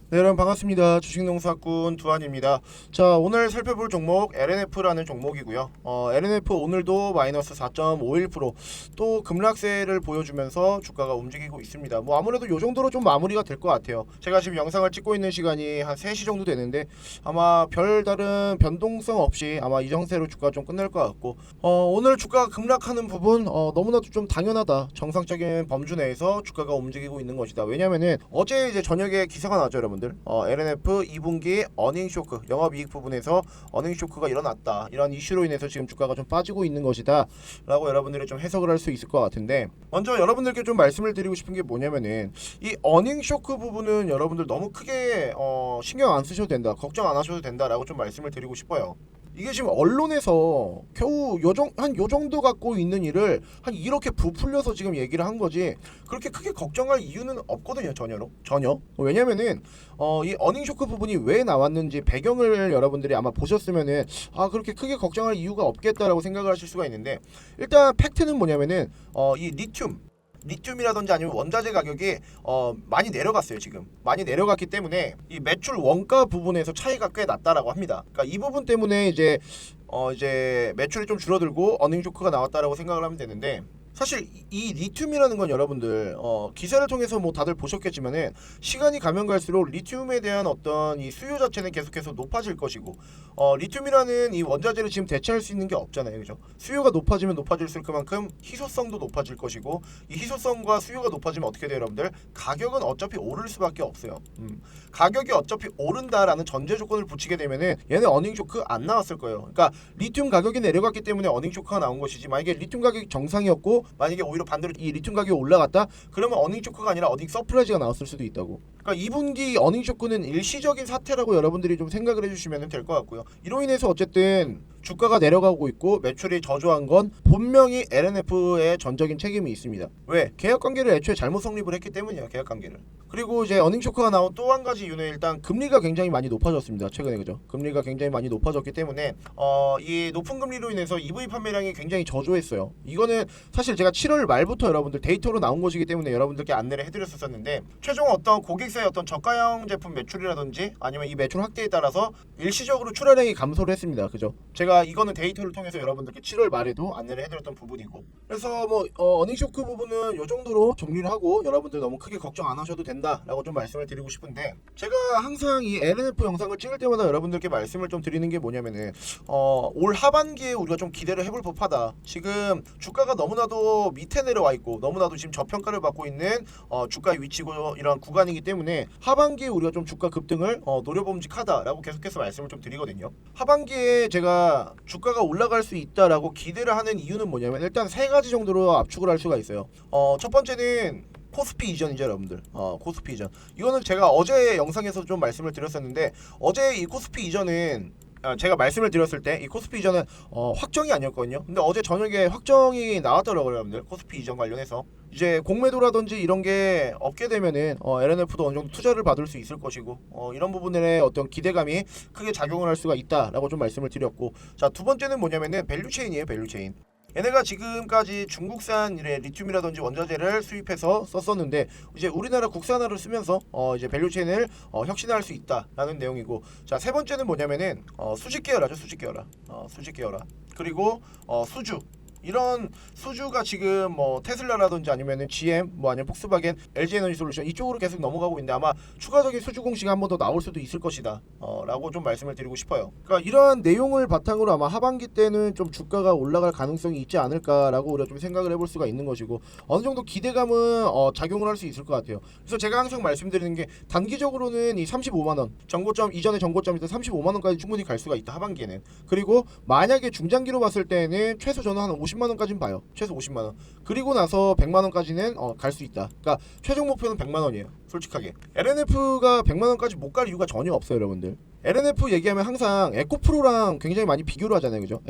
네, 여러분 반갑습니다. 주식농사꾼 두한입니다. 자, 오늘 살펴볼 종목 LNF라는 종목이고요. LNF 오늘도 마이너스 4.51%, 또 급락세를 보여주면서 주가가 움직이고 있습니다. 뭐 아무래도 요 정도로 좀 마무리가 될 것 같아요. 제가 지금 영상을 찍고 있는 시간이 한 3시 정도 되는데 아마 별다른 변동성 없이 아마 이 정세로 주가가 좀 끝날 것 같고, 오늘 주가가 급락하는 부분 너무나도 좀 당연하다. 정상적인 범주 내에서 주가가 움직이고 있는 것이다. 왜냐면은 어제 이제 저녁에 기사가 나왔죠, 여러분. LNF 2분기 어닝 쇼크, 영업이익 부분에서 어닝 쇼크가 일어났다, 이런 이슈로 인해서 지금 주가가 좀 빠지고 있는 것이다 라고 여러분들이 좀 해석을 할 수 있을 것 같은데, 먼저 여러분들께 좀 말씀을 드리고 싶은 게 뭐냐면은 이 어닝 쇼크 부분은 여러분들 너무 크게 신경 안 쓰셔도 된다, 걱정 안 하셔도 된다 라고 좀 말씀을 드리고 싶어요. 이게 지금 언론에서 겨우 요 정도 갖고 있는 일을 한 이렇게 부풀려서 지금 얘기를 한 거지, 그렇게 크게 걱정할 이유는 없거든요. 전혀. 왜냐면은 이 어닝 쇼크 부분이 왜 나왔는지 배경을 여러분들이 아마 보셨으면은 그렇게 크게 걱정할 이유가 없겠다라고 생각을 하실 수가 있는데, 일단 팩트는 뭐냐면은 이 리튬이라든지 아니면 원자재 가격이 많이 내려갔어요. 지금 많이 내려갔기 때문에 이 매출 원가 부분에서 차이가 꽤 났다라고 합니다. 그러니까 이 부분 때문에 이제 매출이 좀 줄어들고 어닝 쇼크가 나왔다라고 생각을 하면 되는데, 사실 이 리튬이라는 건 여러분들 기사를 통해서 뭐 다들 보셨겠지만은 시간이 가면 갈수록 리튬에 대한 어떤 이 수요 자체는 계속해서 높아질 것이고, 리튬이라는 이 원자재를 지금 대체할 수 있는 게 없잖아요, 그죠? 수요가 높아지면 높아질수록 그만큼 희소성도 높아질 것이고, 이 희소성과 수요가 높아지면 어떻게 돼요, 여러분들? 가격은 어차피 오를 수밖에 없어요. 가격이 어차피 오른다라는 전제 조건을 붙이게 되면은 얘네 어닝 쇼크 안 나왔을 거예요. 그러니까 리튬 가격이 내려갔기 때문에 어닝 쇼크가 나온 것이지, 만약에 리튬 가격이 정상이었고 만약에 오히려 반대로 이 리튬 가격이 올라갔다 그러면 어닝 쇼크가 아니라 어닝 서프라이즈가 나왔을 수도 있다고. 그러니까 2분기 어닝 쇼크는 일시적인 사태라고 여러분들이 좀 생각을 해주시면 될 것 같고요. 이로 인해서 어쨌든 주가가 내려가고 있고 매출이 저조한 건 분명히 LNF의 전적인 책임이 있습니다. 왜? 계약관계를 애초에 잘못 성립을 했기 때문이에요. 계약관계를. 그리고 이제 어닝 쇼크가 나온 또 한 가지 이유는 일단 금리가 굉장히 많이 높아졌습니다. 최근에, 그죠? 금리가 굉장히 많이 높아졌기 때문에 이 높은 금리로 인해서 EV 판매량이 굉장히 저조했어요. 이거는 사실 제가 7월 말부터 여러분들 데이터로 나온 것이기 때문에 여러분들께 안내를 해드렸었는데, 최종 어떤 고객사의 어떤 저가형 제품 매출이라든지 아니면 이 매출 확대에 따라서 일시적으로 출하량이 감소를 했습니다. 그죠? 제가 이거는 데이터를 통해서 여러분들께 7월 말에도 안내를 해드렸던 부분이고, 그래서 뭐 어닝 쇼크 부분은 이 정도로 정리를 하고 여러분들 너무 크게 걱정 안 하셔도 된다라고 좀 말씀을 드리고 싶은데, 제가 항상 이 LNF 영상을 찍을 때마다 여러분들께 말씀을 좀 드리는 게 뭐냐면은 올 하반기에 우리가 좀 기대를 해볼 법하다. 지금 주가가 너무나도 밑에 내려와 있고 너무나도 지금 저평가를 받고 있는 주가 위치고 이런 구간이기 때문에 하반기에 우리가 좀 주가 급등을 노려봄직하다라고 계속해서 말씀을 좀 드리거든요. 하반기에 제가 주가가 올라갈 수 있다라고 기대를 하는 이유는 뭐냐면, 일단 세 가지 정도로 압축을 할 수가 있어요. 첫 번째는 코스피 이전이죠, 여러분들. 코스피 이전. 이거는 제가 어제 영상에서 좀 말씀을 드렸었는데, 어제 이 코스피 이전은 제가 말씀을 드렸을 때 이 코스피 이전은 확정이 아니었거든요. 근데 어제 저녁에 확정이 나왔더라고요, 여러분들. 코스피 이전 관련해서 이제 공매도라든지 이런 게 없게 되면은 LNF도 어느 정도 투자를 받을 수 있을 것이고, 이런 부분에 어떤 기대감이 크게 작용을 할 수가 있다라고 좀 말씀을 드렸고, 자, 두 번째는 뭐냐면은 밸류체인이에요, 밸류체인. 얘네가 지금까지 중국산 리튬이라든지 원자재를 수입해서 썼었는데, 이제 우리나라 국산화를 쓰면서 이제 밸류체인을 혁신할 수 있다라는 내용이고, 자, 세 번째는 뭐냐면은 수직 계열화죠, 수직 계열화. 수직 계열화. 그리고 수주. 이런 수주가 지금 뭐 테슬라라든지 아니면은 GM 뭐 아니면 폭스바겐, LG에너지솔루션 이쪽으로 계속 넘어가고 있는데, 아마 추가적인 수주 공시가 한 번 더 나올 수도 있을 것이다 라고 좀 말씀을 드리고 싶어요. 그러니까 이러한 내용을 바탕으로 아마 하반기 때는 좀 주가가 올라갈 가능성이 있지 않을까라고 우리가 좀 생각을 해볼 수가 있는 것이고, 어느 정도 기대감은 작용을 할 수 있을 것 같아요. 그래서 제가 항상 말씀드리는 게, 단기적으로는 이 35만원 정고점 이전의 정고점이던 35만원까지 충분히 갈 수가 있다, 하반기에는. 그리고 만약에 중장기로 봤을 때는 최소 저는 한 50만원까지는 봐요. 최소 50만원. 그리고 나서 100만원까지는 갈 수 있다. 그러니까 최종 목표는 100만원이에요, 솔직하게. LNF가 100만원까지 못 갈 이유가 전혀 없어요, 여러분들. LNF 얘기하면 항상 에코프로랑 굉장히 많이 비교를 하잖아요, 그죠?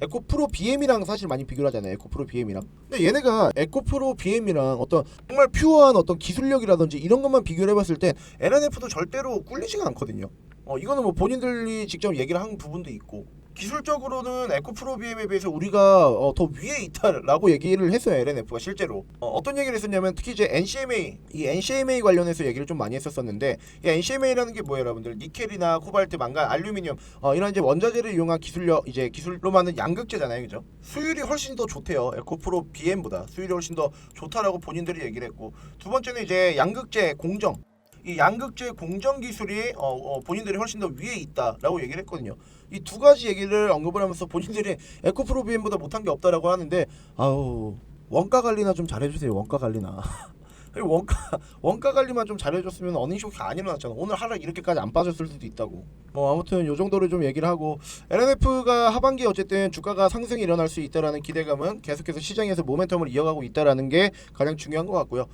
에코프로 BM이랑 사실 많이 비교를 하잖아요, 에코프로 BM이랑. 근데 얘네가 에코프로 BM이랑 어떤 정말 퓨어한 어떤 기술력이라든지 이런 것만 비교를 해봤을 땐 LNF도 절대로 꿀리지가 않거든요. 이거는 뭐 본인들이 직접 얘기를 한 부분도 있고, 기술적으로는 에코프로 BM에 비해서 우리가 더 위에 있다라고 얘기를 했어요. LNF가 실제로 어떤 얘기를 했었냐면 특히 이제 NCMA 이 NCMA 관련해서 얘기를 좀 많이 했었었는데 이 NCMA라는 게 뭐예요, 여러분들? 니켈이나 코발트, 망간, 알루미늄 이런 이제 원자재를 이용한 기술로 만든 양극재잖아요, 그죠? 수율이 훨씬 더 좋대요. 에코프로 BM보다 수율이 훨씬 더 좋다라고 본인들이 얘기를 했고, 두 번째는 이제 양극재 공정. 이 양극재 공정 기술이 본인들이 훨씬 더 위에 있다라고 얘기를 했거든요. 이 두 가지 얘기를 언급을 하면서 본인들이 에코프로 BM보다 못한 게 없다라고 하는데, 아우, 원가 관리나 좀 잘해주세요. 원가 관리나. 원가 관리만 좀 잘해줬으면 어닝쇼크 안 일어났잖아. 오늘 하락 이렇게까지 안 빠졌을 수도 있다고. 아무튼 요 정도로 좀 얘기를 하고, LNF가 하반기 어쨌든 주가가 상승이 일어날 수 있다라는 기대감은 계속해서 시장에서 모멘텀을 이어가고 있다라는 게 가장 중요한 것 같고요.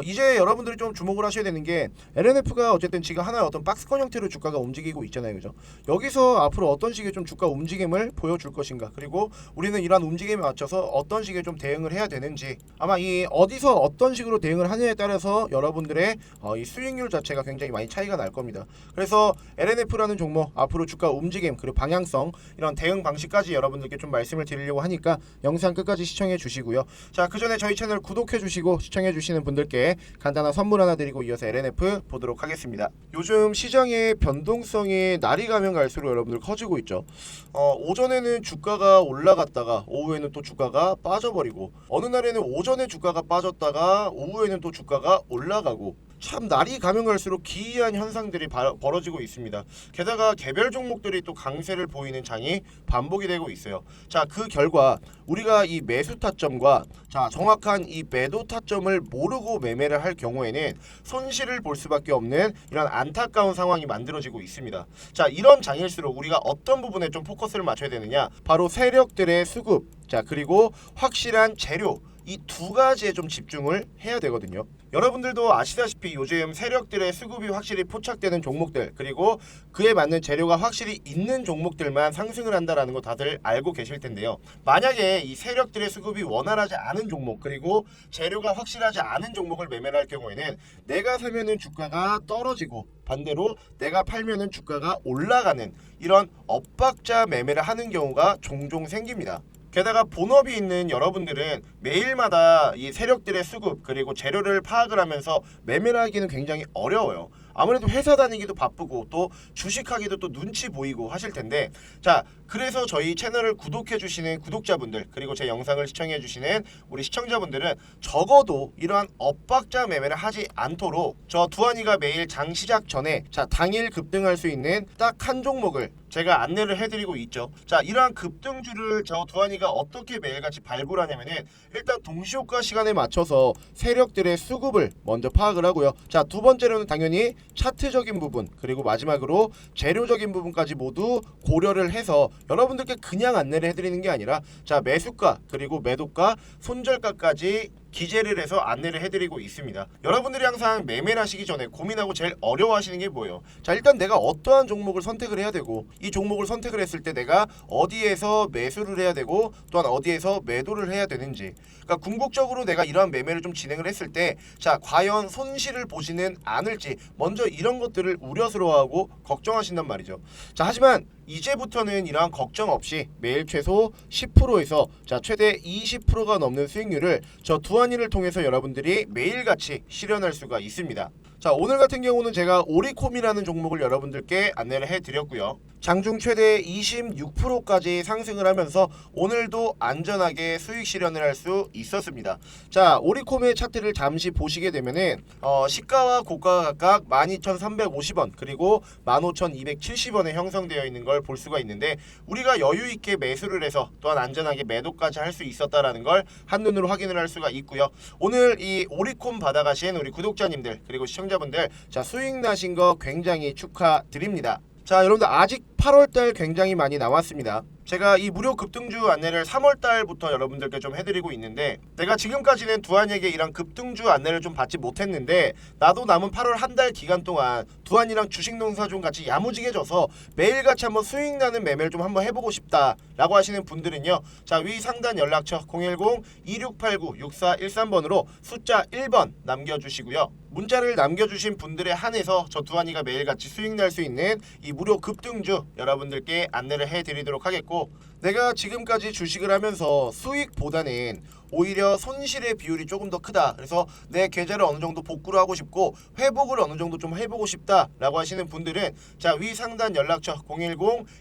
이제 여러분들이 좀 주목을 하셔야 되는 게, LNF가 어쨌든 지금 하나의 어떤 박스권 형태로 주가가 움직이고 있잖아요, 그죠? 여기서 앞으로 어떤 식의 좀 주가 움직임을 보여줄 것인가, 그리고 우리는 이러한 움직임에 맞춰서 어떤 식의 좀 대응을 해야 되는지, 아마 이 어디서 어떤 식으로 대응을 하느냐에 따라서 여러분들의 이 수익률 자체가 굉장히 많이 차이가 날 겁니다. 그래서 LNF라는 종목 앞으로 주가 움직임 그리고 방향성, 이런 대응 방식까지 여러분들께 좀 말씀을 드리려고 하니까 영상 끝까지 시청해 주시고요. 자, 그 전에 저희 채널 구독해 주시고 시청해 주시는 분들께 간단한 선물 하나 드리고 이어서 LNF 보도록 하겠습니다. 요즘 시장의 변동성이 날이 가면 갈수록 여러분들 커지고 있죠. 오전에는 주가가 올라갔다가 오후에는 또 주가가 빠져버리고, 어느 날에는 오전에 주가가 빠졌다가 오후에는 또 주가가 올라가고, 참 날이 가면 갈수록 기이한 현상들이 벌어지고 있습니다. 게다가 개별 종목들이 또 강세를 보이는 장이 반복이 되고 있어요. 자, 그 결과 우리가 이 매수 타점과 정확한 이 매도 타점을 모르고 매매를 할 경우에는 손실을 볼 수밖에 없는 이런 안타까운 상황이 만들어지고 있습니다. 자, 이런 장일수록 우리가 어떤 부분에 좀 포커스를 맞춰야 되느냐, 바로 세력들의 수급, 그리고 확실한 재료, 이 두 가지에 좀 집중을 해야 되거든요. 여러분들도 아시다시피 요즘 세력들의 수급이 확실히 포착되는 종목들, 그리고 그에 맞는 재료가 확실히 있는 종목들만 상승을 한다라는 거 다들 알고 계실 텐데요. 만약에 이 세력들의 수급이 원활하지 않은 종목, 그리고 재료가 확실하지 않은 종목을 매매를 할 경우에는 내가 사면은 주가가 떨어지고 반대로 내가 팔면은 주가가 올라가는 이런 엇박자 매매를 하는 경우가 종종 생깁니다. 게다가 본업이 있는 여러분들은 매일마다 이 세력들의 수급 그리고 재료를 파악을 하면서 매매를 하기는 굉장히 어려워요. 아무래도 회사 다니기도 바쁘고 또 주식하기도 또 눈치 보이고 하실 텐데, 자, 그래서 저희 채널을 구독해 주시는 구독자분들, 그리고 제 영상을 시청해 주시는 우리 시청자분들은 적어도 이러한 엇박자 매매를 하지 않도록 저 두한이가 매일 장 시작 전에 당일 급등할 수 있는 딱 한 종목을 제가 안내를 해드리고 있죠. 자, 이러한 급등주를 저 두한이가 어떻게 매일같이 발굴하냐면은, 일단 동시효과 시간에 맞춰서 세력들의 수급을 먼저 파악을 하고요. 자, 두 번째로는 당연히 차트적인 부분, 그리고 마지막으로 재료적인 부분까지 모두 고려를 해서 여러분들께 그냥 안내를 해드리는 게 아니라, 자, 매수가 그리고 매도가, 손절가까지 기재를 해서 안내를 해드리고 있습니다. 여러분들이 항상 매매를 하시기 전에 고민하고 제일 어려워하시는 게 뭐예요? 자, 일단 내가 어떠한 종목을 선택을 해야 되고, 이 종목을 선택을 했을 때 내가 어디에서 매수를 해야 되고 또한 어디에서 매도를 해야 되는지, 그러니까 궁극적으로 내가 이러한 매매를 좀 진행을 했을 때 과연 손실을 보지는 않을지 먼저 이런 것들을 우려스러워하고 걱정하신단 말이죠. 자, 하지만 이제부터는 이러한 걱정 없이 매일 최소 10%에서 최대 20%가 넘는 수익률을 저 두한이를 통해서 여러분들이 매일같이 실현할 수가 있습니다. 자, 오늘 같은 경우는 제가 오리콤이라는 종목을 여러분들께 안내를 해드렸고요. 장중 최대 26%까지 상승을 하면서 오늘도 안전하게 수익 실현을 할 수 있었습니다. 자, 오리콤의 차트를 잠시 보시게 되면은 시가와 고가가 각각 12,350원 그리고 15,270원에 형성되어 있는 걸 볼 수가 있는데, 우리가 여유 있게 매수를 해서 또한 안전하게 매도까지 할 수 있었다라는 걸 한눈으로 확인을 할 수가 있고요. 오늘 이 오리콤 받아가신 우리 구독자님들 그리고 시청자분들, 수익 나신 거 굉장히 축하드립니다. 자, 여러분들 아직 8월달 굉장히 많이 나왔습니다. 제가 이 무료 급등주 안내를 3월달부터 여러분들께 좀 해드리고 있는데, 내가 지금까지는 두한이에게 이런 급등주 안내를 좀 받지 못했는데, 나도 남은 8월 한 달 기간 동안 두한이랑 주식농사 좀 같이 야무지게 져서 매일같이 한번 수익 나는 매매를 좀 한번 해보고 싶다 라고 하시는 분들은요, 자, 위 상단 연락처 010-2689-6413번으로 숫자 1번 남겨주시고요. 문자를 남겨주신 분들에 한해서 저 두한이가 매일같이 수익 날 수 있는 이 무료 급등주 여러분들께 안내를 해드리도록 하겠고, 내가 지금까지 주식을 하면서 수익보다는 오히려 손실의 비율이 조금 더 크다, 그래서 내 계좌를 어느 정도 복구를 하고 싶고 회복을 어느 정도 좀 해보고 싶다 라고 하시는 분들은 자, 위 상단 연락처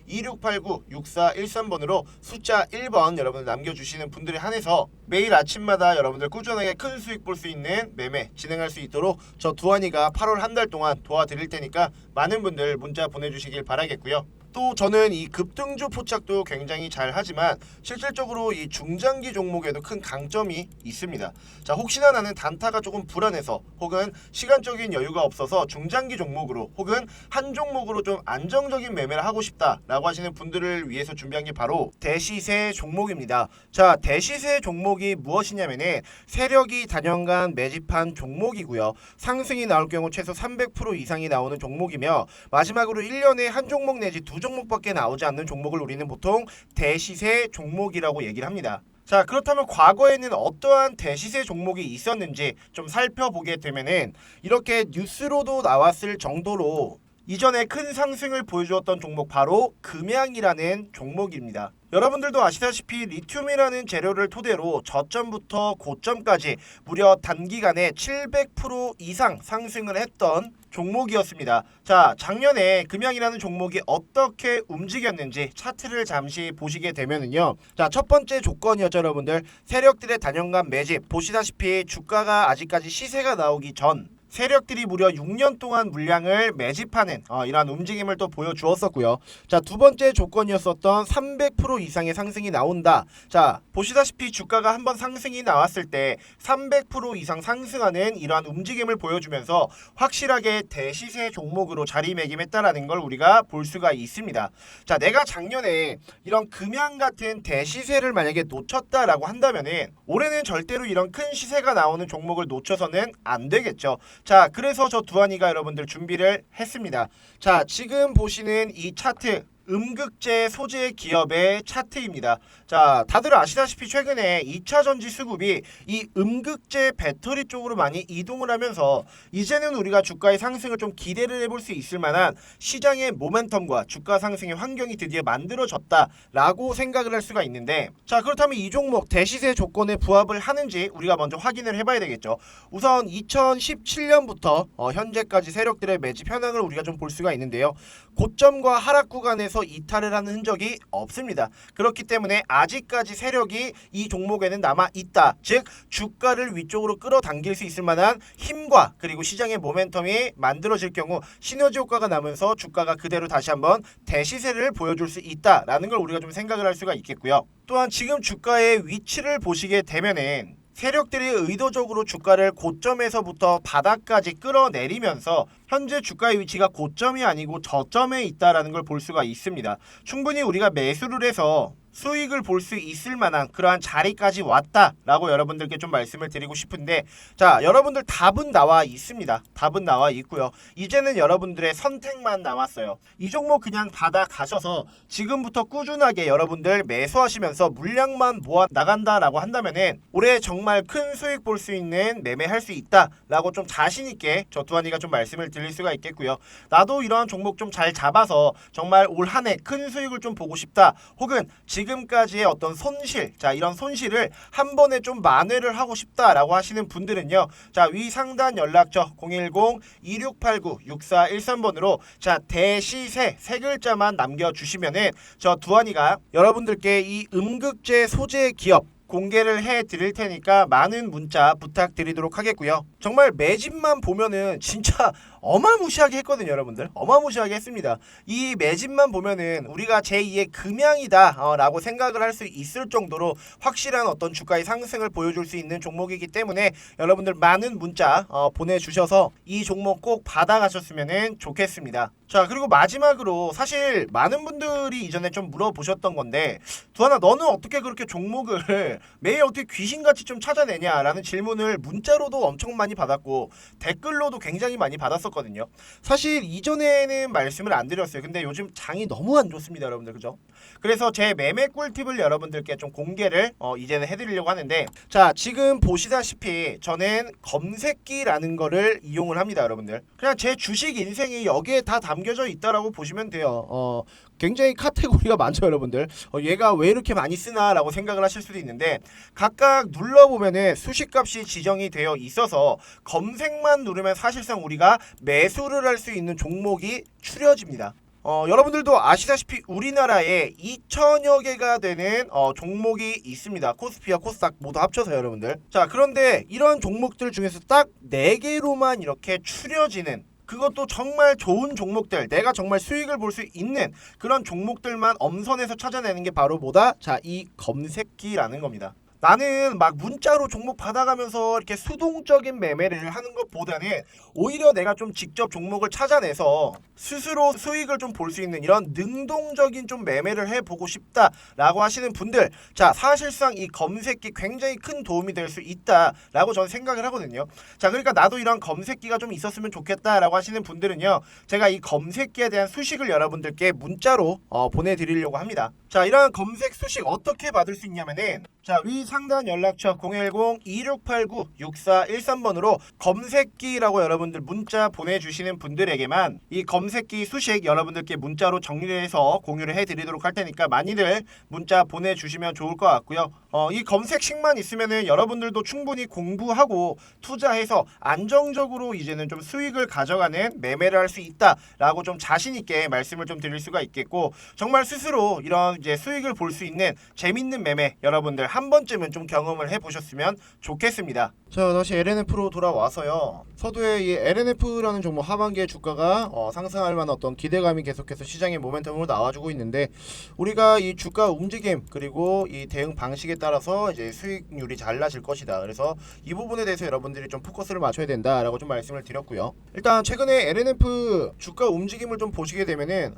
010-2689-6413번으로 숫자 1번 여러분들 남겨주시는 분들에 한해서 매일 아침마다 여러분들 꾸준하게 큰 수익 볼 수 있는 매매 진행할 수 있도록 저 두한이가 8월 한 달 동안 도와드릴 테니까 많은 분들 문자 보내주시길 바라겠고요. 또 저는 이 급등주 포착도 굉장히 잘 하지만 실질적으로 이 중장기 종목에도 큰 강점이 있습니다. 자, 혹시나 나는 단타가 조금 불안해서 혹은 시간적인 여유가 없어서 중장기 종목으로 혹은 한 종목으로 좀 안정적인 매매를 하고 싶다라고 하시는 분들을 위해서 준비한 게 바로 대시세 종목입니다. 자, 대시세 종목이 무엇이냐면은 세력이 단연간 매집한 종목이고요. 상승이 나올 경우 최소 300% 이상이 나오는 종목이며 마지막으로 1년에 한 종목 내지 두 종목밖에 나오지 않는 종목을 우리는 보통 대시세 종목이라고 얘기를 합니다. 자, 그렇다면 과거에는 어떠한 대시세 종목이 있었는지 좀 살펴보게 되면은 이렇게 뉴스로도 나왔을 정도로 이전에 큰 상승을 보여주었던 종목 바로 금양이라는 종목입니다. 여러분들도 아시다시피 리튬이라는 재료를 토대로 저점부터 고점까지 무려 단기간에 700% 이상 상승을 했던 종목이었습니다. 자, 작년에 금양이라는 종목이 어떻게 움직였는지 차트를 잠시 보시게 되면은요. 자, 첫 번째 조건이었죠, 여러분들. 세력들의 단연간 매집. 보시다시피 주가가 아직까지 시세가 나오기 전 세력들이 무려 6년 동안 물량을 매집하는 이러한 움직임을 또 보여주었었고요. 자, 두 번째 조건이었었던 300% 이상의 상승이 나온다. 자, 보시다시피 주가가 한번 상승이 나왔을 때 300% 이상 상승하는 이러한 움직임을 보여주면서 확실하게 대시세 종목으로 자리매김했다라는 걸 우리가 볼 수가 있습니다. 자, 내가 작년에 이런 금양 같은 대시세를 만약에 놓쳤다라고 한다면은 올해는 절대로 이런 큰 시세가 나오는 종목을 놓쳐서는 안 되겠죠. 자, 그래서 저 두한이가 여러분들 준비를 했습니다. 자, 지금 보시는 이 차트 음극재 소재 기업의 차트입니다. 자, 다들 아시다시피 최근에 2차전지 수급이 이 음극재 배터리 쪽으로 많이 이동을 하면서 이제는 우리가 주가의 상승을 좀 기대를 해볼 수 있을 만한 시장의 모멘텀과 주가 상승의 환경이 드디어 만들어졌다라고 생각을 할 수가 있는데, 자, 그렇다면 이 종목 대시세 조건에 부합을 하는지 우리가 먼저 확인을 해봐야 되겠죠. 우선 2017년부터 현재까지 세력들의 매집 현황을 우리가 좀 볼 수가 있는데요. 고점과 하락 구간에서 이탈을 하는 흔적이 없습니다. 그렇기 때문에 아직까지 세력이 이 종목에는 남아 있다. 즉 주가를 위쪽으로 끌어당길 수 있을 만한 힘과 그리고 시장의 모멘텀이 만들어질 경우 시너지 효과가 나면서 주가가 그대로 다시 한번 대시세를 보여줄 수 있다라는 걸 우리가 좀 생각을 할 수가 있겠고요. 또한 지금 주가의 위치를 보시게 되면은 세력들이 의도적으로 주가를 고점에서부터 바닥까지 끌어내리면서 현재 주가의 위치가 고점이 아니고 저점에 있다라는 걸 볼 수가 있습니다. 충분히 우리가 매수를 해서 수익을 볼 수 있을 만한 그러한 자리까지 왔다라고 여러분들께 좀 말씀을 드리고 싶은데, 자, 여러분들 답은 나와 있습니다. 답은 나와 있고요. 이제는 여러분들의 선택만 남았어요. 이 종목 그냥 받아가셔서 지금부터 꾸준하게 여러분들 매수하시면서 물량만 모아 나간다라고 한다면은 올해 정말 큰 수익 볼 수 있는 매매할 수 있다라고 좀 자신있게 저 두한이가 좀 말씀을 드릴 수가 있겠고요. 나도 이러한 종목 좀 잘 잡아서 정말 올 한 해 큰 수익을 좀 보고 싶다, 혹은 지금까지의 어떤 손실, 자, 이런 손실을 한 번에 좀 만회를 하고 싶다라고 하시는 분들은요. 자, 위 상단 연락처 010-2689-6413번으로 자, 대시세 세 글자만 남겨주시면은 저 두한이가 여러분들께 이 음극재 소재 기업 공개를 해드릴 테니까 많은 문자 부탁드리도록 하겠고요. 정말 매집만 보면은 진짜 어마무시하게 했거든요, 여러분들. 어마무시하게 했습니다. 이 매집만 보면은 우리가 제2의 금양이다 라고 생각을 할 수 있을 정도로 확실한 어떤 주가의 상승을 보여줄 수 있는 종목이기 때문에 여러분들 많은 문자 보내주셔서 이 종목 꼭 받아가셨으면 좋겠습니다. 자, 그리고 마지막으로 사실 많은 분들이 이전에 좀 물어보셨던 건데, 두한아, 너는 어떻게 그렇게 종목을 매일 어떻게 귀신같이 좀 찾아내냐라는 질문을 문자로도 엄청 많이 받았고 댓글로도 굉장히 많이 받았었거든요. 사실 이전에는 말씀을 안 드렸어요. 근데 요즘 장이 너무 안 좋습니다, 여러분들. 그죠? 그래서 제 매매 꿀팁을 여러분들께 좀 공개를 이제는 해드리려고 하는데, 자, 지금 보시다시피 저는 검색기라는 거를 이용을 합니다, 여러분들. 그냥 제 주식 인생이 여기에 다 담겨져 있다라고 보시면 돼요. 굉장히 카테고리가 많죠 여러분들. 얘가 왜 이렇게 많이 쓰나 라고 생각을 하실 수도 있는데, 각각 눌러보면은 수식값이 지정이 되어 있어서 검색만 누르면 사실상 우리가 매수를 할 수 있는 종목이 추려집니다. 여러분들도 아시다시피 우리나라에 2천여 개가 되는 종목이 있습니다. 코스피와 코스닥 모두 합쳐서 여러분들. 자, 그런데 이런 종목들 중에서 딱 4개로만 이렇게 추려지는, 그것도 정말 좋은 종목들, 내가 정말 수익을 볼 수 있는 그런 종목들만 엄선해서 찾아내는 게 바로 뭐다? 자, 이 검색기라는 겁니다. 나는 막 문자로 종목 받아가면서 이렇게 수동적인 매매를 하는 것보다는 오히려 내가 좀 직접 종목을 찾아내서 스스로 수익을 좀 볼 수 있는 이런 능동적인 좀 매매를 해보고 싶다라고 하시는 분들, 자, 사실상 이 검색기 굉장히 큰 도움이 될 수 있다라고 저는 생각을 하거든요. 자, 그러니까 나도 이런 검색기가 좀 있었으면 좋겠다라고 하시는 분들은요, 제가 이 검색기에 대한 수식을 여러분들께 문자로 보내드리려고 합니다. 자, 이런 검색 수식 어떻게 받을 수 있냐면은, 자, 위 상단 연락처 010-2689-6413번으로 검색기라고 여러분들 문자 보내주시는 분들에게만 이 검색기 수식 여러분들께 문자로 정리를 해서 공유를 해드리도록 할 테니까 많이들 문자 보내주시면 좋을 것 같고요. 이 검색식만 있으면은 여러분들도 충분히 공부하고 투자해서 안정적으로 이제는 좀 수익을 가져가는 매매를 할 수 있다라고 좀 자신 있게 말씀을 좀 드릴 수가 있겠고, 정말 스스로 이런 이제 수익을 볼 수 있는 재밌는 매매 여러분들 한 번쯤은 좀 경험을 해보셨으면 좋겠습니다. 자, 다시 LNF로 돌아와서요. 서두에 이 LNF라는 종목 하반기에 주가가 상승할 만한 어떤 기대감이 계속해서 시장의 모멘텀으로 나와주고 있는데, 우리가 이 주가 움직임 그리고 이 대응 방식에 따라서 이제 수익률이 달라질 것이다. 그래서 이 부분에 대해서 여러분들이 좀 포커스를 맞춰야 된다라고 좀 말씀을 드렸고요. 일단 최근에 LNF 주가 움직임을 좀 보시게 되면은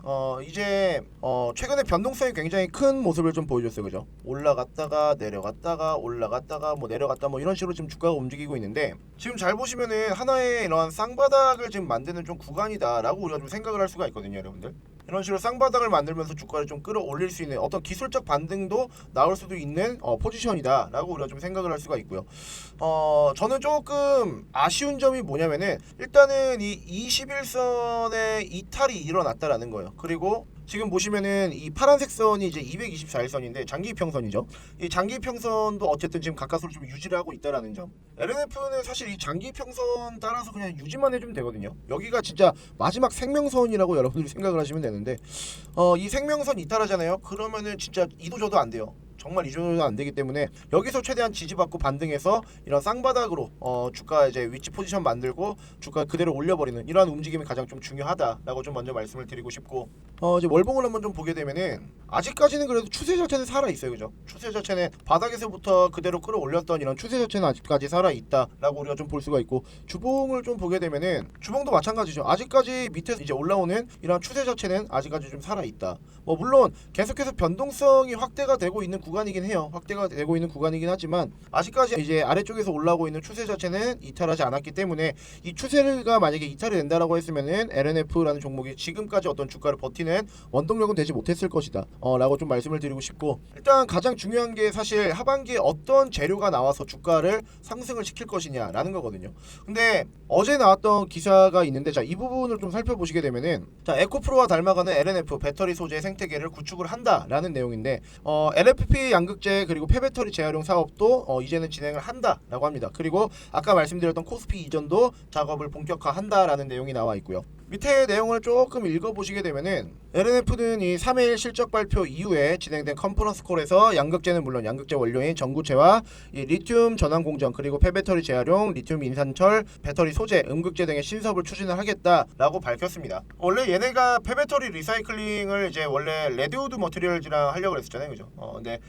이제 최근에 변동성이 굉장히 큰 모습을 좀 보여줬어요. 그죠? 올라갔다가 내려갔다가 올라갔다가 뭐 내려갔다 뭐 이런 식으로 지금 주가가 움직이고 있는데, 지금 잘 보시면은 하나의 이런 쌍바닥을 지금 만드는 좀 구간이다라고 우리가 좀 생각을 할 수가 있거든요, 여러분들. 이런 식으로 쌍바닥을 만들면서 주가를 좀 끌어올릴 수 있는 어떤 기술적 반등도 나올 수도 있는 포지션이다 라고 우리가 좀 생각을 할 수가 있고요. 저는 조금 아쉬운 점이 뭐냐면은, 일단은 이 21선의 이탈이 일어났다라는 거예요. 그리고 지금 보시면은 이 파란색 선이 이제 224일선인데 장기평선이죠. 이 장기평선도 어쨌든 지금 가까스로 좀 유지를 하고 있다라는 점. LNF는 사실 이 장기평선 따라서 그냥 유지만 해주면 되거든요. 여기가 진짜 마지막 생명선이라고 여러분들이 생각을 하시면 되는데, 이 생명선 이탈하잖아요. 그러면은 진짜 이도저도 안 돼요. 정말 이조도 안 되기 때문에 여기서 최대한 지지받고 반등해서 이런 쌍바닥으로 주가 이제 위치 포지션 만들고 주가 그대로 올려버리는 이러한 움직임이 가장 좀 중요하다라고 좀 먼저 말씀을 드리고 싶고, 이제 월봉을 한번 좀 보게 되면은 아직까지는 그래도 추세 자체는 살아 있어요. 그죠? 추세 자체는 바닥에서부터 그대로 끌어올렸던 이런 추세 자체는 아직까지 살아 있다라고 우리가 좀 볼 수가 있고, 주봉을 좀 보게 되면은 주봉도 마찬가지죠. 아직까지 밑에서 이제 올라오는 이런 추세 자체는 아직까지 좀 살아 있다. 뭐 물론 계속해서 변동성이 확대가 되고 있는 구간이긴 해요. 확대가 되고 있는 구간이긴 하지만 아직까지 이제 아래쪽에서 올라오고 있는 추세 자체는 이탈하지 않았기 때문에, 이 추세가 만약에 이탈이 된다라고 했으면은 LNF라는 종목이 지금까지 어떤 주가를 버티는 원동력은 되지 못했을 것이다 라고 좀 말씀을 드리고 싶고, 일단 가장 중요한 게 사실 하반기에 어떤 재료가 나와서 주가를 상승을 시킬 것이냐라는 거거든요. 근데 어제 나왔던 기사가 있는데, 자, 이 부분을 좀 살펴보시게 되면은, 자, 에코프로와 닮아가는 LNF 배터리 소재 생태계를 구축을 한다라는 내용인데, LFP 양극재 그리고 폐배터리 재활용 사업도 이제는 진행을 한다라고 합니다. 그리고 아까 말씀드렸던 코스피 이전도 작업을 본격화한다라는 내용이 나와 있고요. 밑에 내용을 조금 읽어보시게 되면은, LNF는 이 3일 실적 발표 이후에 진행된 컨퍼런스 콜에서 양극재는 물론 양극재 원료인 전구체와 이 리튬 전환 공정 그리고 폐배터리 재활용, 리튬 인산철, 배터리 소재, 음극재 등의 신사업을 추진을 하겠다라고 밝혔습니다. 원래 얘네가 폐배터리 리사이클링을 이제 원래 레드우드 머티리얼즈랑 하려고 그랬었잖아요, 그죠? 근데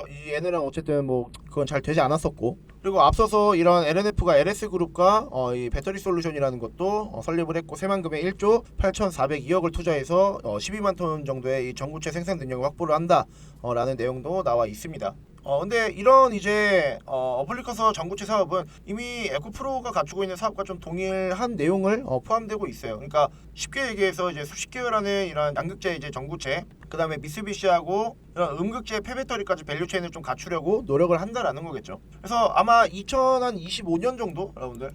이 얘네랑 어쨌든 뭐 그건 잘 되지 않았었고, 그리고 앞서서 이런 LNF가 LS그룹과 이 배터리 솔루션이라는 것도 설립을 했고, 새만금의 1조 8,402억을 투자해서 12만 톤 정도의 이 전구체 생산 능력을 확보를 한다 라는 내용도 나와 있습니다. 근데 이런 이제 어플리커서 전구체 사업은 이미 에코프로가 갖추고 있는 사업과 좀 동일한 내용을 포함되고 있어요. 그러니까 쉽게 얘기해서 이제 수십 개월하는 이런 양극재 이제 전구체, 그다음에 미쓰비시하고 이런 음극재 폐배터리까지 밸류체인을 좀 갖추려고 노력을 한다라는 거겠죠. 그래서 아마 2025년 정도 여러분들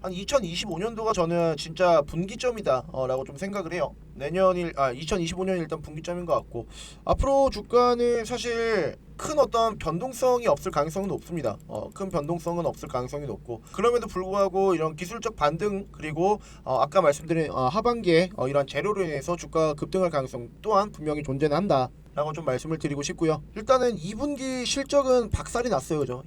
한 2025년도가 저는 진짜 분기점이다 라고 좀 생각을 해요. 2025년 일단 분기점인 것 같고, 앞으로 주가는 사실 큰 어떤 변동성이 없을 가능성은 높습니다. 큰 변동성은 없을 가능성이 높고, 그럼에도 불구하고 이런 기술적 반등, 그리고 아까 말씀드린 하반기에 이런 재료로 인해서 주가가 급등할 가능성 또한 분명히 존재는 한다 라고 좀 말씀을 드리고 싶고요. 일단은 2분기 실적은 박살이 났어요. 그죠?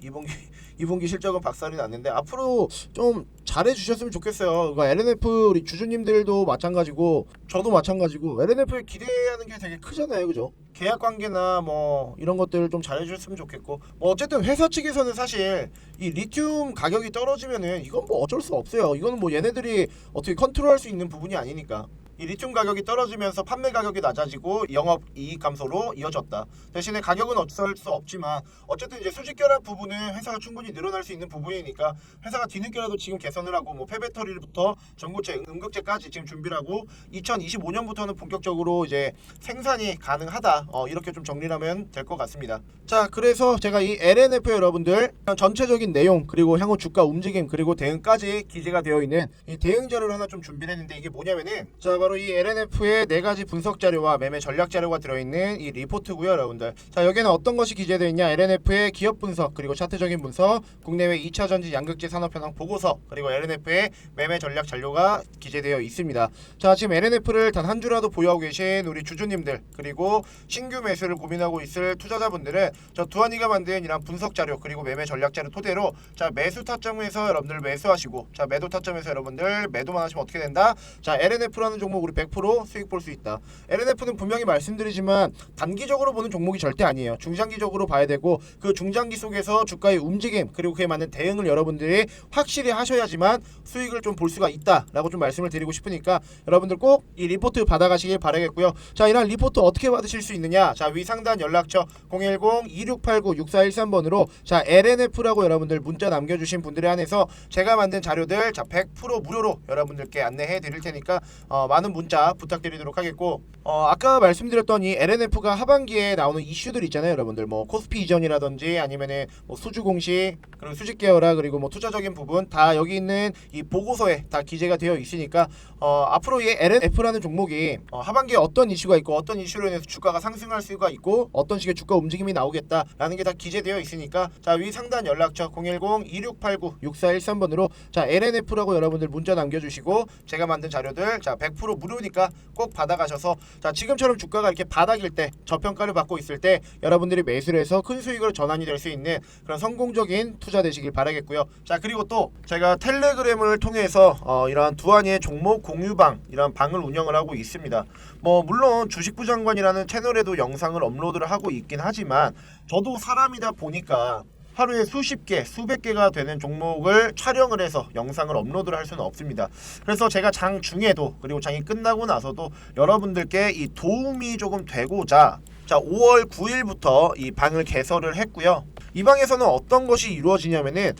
2분기 실적은 박살이 났는데 앞으로 좀 잘해 주셨으면 좋겠어요. 그러니까 LNF 우리 주주님들도 마찬가지고 저도 마찬가지고 LNF에 기대하는 게 되게 크잖아요. 그죠? 계약 관계나 뭐 이런 것들을 좀 잘해 주셨으면 좋겠고, 뭐 어쨌든 회사 측에서는 사실 이 리튬 가격이 떨어지면은 이건 뭐 어쩔 수 없어요. 이거는 뭐 얘네들이 어떻게 컨트롤할 수 있는 부분이 아니니까. 이 리튬 가격이 떨어지면서 판매 가격이 낮아지고 영업 이익 감소로 이어졌다. 대신에 가격은 어쩔 수 없지만 어쨌든 이제 수직 결합 부분은 회사가 충분히 늘어날 수 있는 부분이니까 회사가 뒤늦게라도 지금 개선을 하고 뭐 폐배터리부터 전고체, 음극재까지 지금 준비를 하고 2025년부터는 본격적으로 이제 생산이 가능하다. 이렇게 좀 정리를 하면 될 것 같습니다. 자, 그래서 제가 이 LNF 여러분들 전체적인 내용, 그리고 향후 주가 움직임, 그리고 대응까지 기재가 되어 있는 이 대응 자료를 하나 좀 준비를 했는데, 이게 뭐냐면은 자, 바로 이 LNF의 4가지 분석 자료와 매매 전략 자료가 들어있는 이 리포트고요, 여러분들. 자, 여기는 어떤 것이 기재되어 있냐? LNF의 기업 분석, 그리고 차트적인 분석, 국내외 2차 전지 양극재 산업 현황 보고서, 그리고 LNF의 매매 전략 자료가 기재되어 있습니다. 자, 지금 LNF를 단 한 주라도 보유하고 계신 우리 주주님들, 그리고 신규 매수를 고민하고 있을 투자자분들은 저 두한이가 만든 이런 분석 자료, 그리고 매매 전략 자료 토대로 자, 매수 타점에서 여러분들 매수하시고, 자, 매도 타점에서 여러분들 매도만 하시면 어떻게 된다? 자, LNF라는 종목 우리 100% 수익 볼 수 있다. LNF는 분명히 말씀드리지만 단기적으로 보는 종목이 절대 아니에요. 중장기적으로 봐야 되고, 그 중장기 속에서 주가의 움직임, 그리고 그에 맞는 대응을 여러분들이 확실히 하셔야지만 수익을 좀 볼 수가 있다라고 좀 말씀을 드리고 싶으니까 여러분들 꼭 이 리포트 받아가시길 바라겠고요. 자, 이런 리포트 어떻게 받으실 수 있느냐? 자, 위 상단 연락처 010-2689-6413번으로 자, LNF라고 여러분들 문자 남겨주신 분들에 한해서 제가 만든 자료들 자, 100% 무료로 여러분들께 안내해 드릴 테니까 많은 문자 부탁드리도록 하겠고, 아까 말씀드렸던 이 LNF가 하반기에 나오는 이슈들 있잖아요, 여러분들. 뭐 코스피 이전이라든지 아니면은 뭐 수주 공시, 그리고 수직 계열화, 그리고 뭐 투자적인 부분 다 여기 있는 이 보고서에 다 기재가 되어 있으니까 앞으로 이 LNF라는 종목이 하반기에 어떤 이슈가 있고 어떤 이슈로 인해서 주가가 상승할 수가 있고 어떤 식의 주가 움직임이 나오겠다라는 게 다 기재되어 있으니까 자, 위 상단 연락처 010-2689-6413번으로 자, LNF라고 여러분들 문자 남겨주시고 제가 만든 자료들 자, 100% 무료니까 꼭 받아가셔서 자, 지금처럼 주가가 이렇게 바닥일 때, 저평가를 받고 있을 때 여러분들이 매수를 해서 큰 수익으로 전환이 될 수 있는 그런 성공적인 투자 되시길 바라겠고요. 자, 그리고 또 제가 텔레그램을 통해서 이러한 두한이의 종목 공유방, 이런 방을 운영을 하고 있습니다. 뭐 물론 주식부 장관이라는 채널에도 영상을 업로드를 하고 있긴 하지만 저도 사람이다 보니까 하루에 수십 개, 수백 개가 되는 종목을 촬영을 해서 영상을 업로드를 할 수는 없습니다. 그래서 제가 장 중에도, 그리고 장이 끝나고 나서도 여러분들께 이 도움이 조금 되고자 자, 5월 9일부터 이 방을 개설을 했고요. 이 방에서는 어떤 것이 이루어지냐면은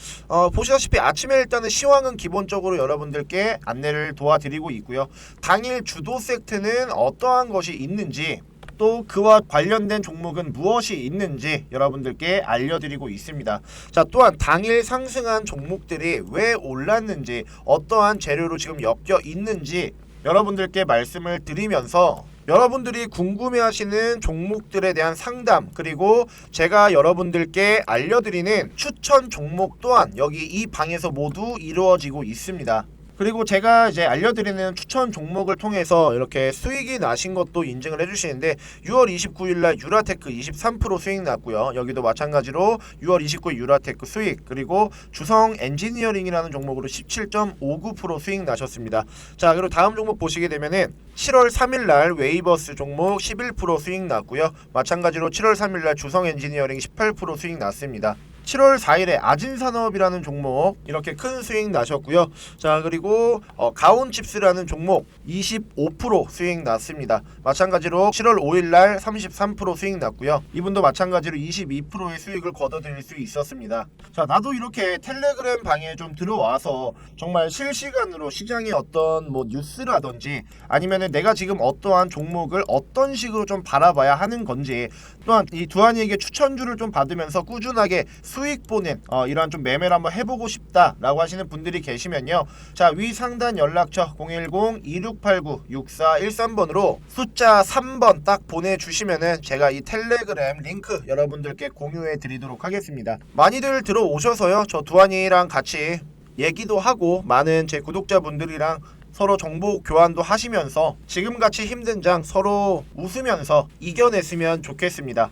보시다시피 아침에 일단은 시황은 기본적으로 여러분들께 안내를 도와드리고 있고요. 당일 주도 섹트는 어떠한 것이 있는지, 또 그와 관련된 종목은 무엇이 있는지 여러분들께 알려드리고 있습니다. 자, 또한 당일 상승한 종목들이 왜 올랐는지, 어떠한 재료로 지금 엮여 있는지 여러분들께 말씀을 드리면서 여러분들이 궁금해하시는 종목들에 대한 상담, 그리고 제가 여러분들께 알려드리는 추천 종목 또한 여기 이 방에서 모두 이루어지고 있습니다. 그리고 제가 이제 알려드리는 추천 종목을 통해서 이렇게 수익이 나신 것도 인증을 해주시는데 6월 29일날 유라테크 23% 수익 났고요. 여기도 마찬가지로 6월 29일 유라테크 수익, 그리고 주성 엔지니어링이라는 종목으로 17.59% 수익 나셨습니다. 자, 그리고 다음 종목 보시게 되면은 7월 3일날 웨이버스 종목 11% 수익 났고요. 마찬가지로 7월 3일날 주성 엔지니어링 18% 수익 났습니다. 7월 4일에 아진산업이라는 종목 이렇게 큰 수익 나셨고요. 자, 그리고 가온칩스라는 종목 25% 수익 났습니다. 마찬가지로 7월 5일날 33% 수익 났고요. 이분도 마찬가지로 22%의 수익을 거둬들일 수 있었습니다. 자, 나도 이렇게 텔레그램 방에 좀 들어와서 정말 실시간으로 시장의 어떤 뭐 뉴스라든지 아니면은 내가 지금 어떠한 종목을 어떤 식으로 좀 바라봐야 하는 건지, 또한 이 두한이에게 추천주를 좀 받으면서 꾸준하게 수익 보는 이러한 좀 매매를 한번 해보고 싶다라고 하시는 분들이 계시면요, 자, 위 상단 연락처 010-2689-6413번으로 숫자 3번 딱 보내주시면은 제가 이 텔레그램 링크 여러분들께 공유해 드리도록 하겠습니다. 많이들 들어오셔서요, 저 두한이랑 같이 얘기도 하고 많은 제 구독자분들이랑 서로 정보 교환도 하시면서 지금같이 힘든 장 서로 웃으면서 이겨냈으면 좋겠습니다.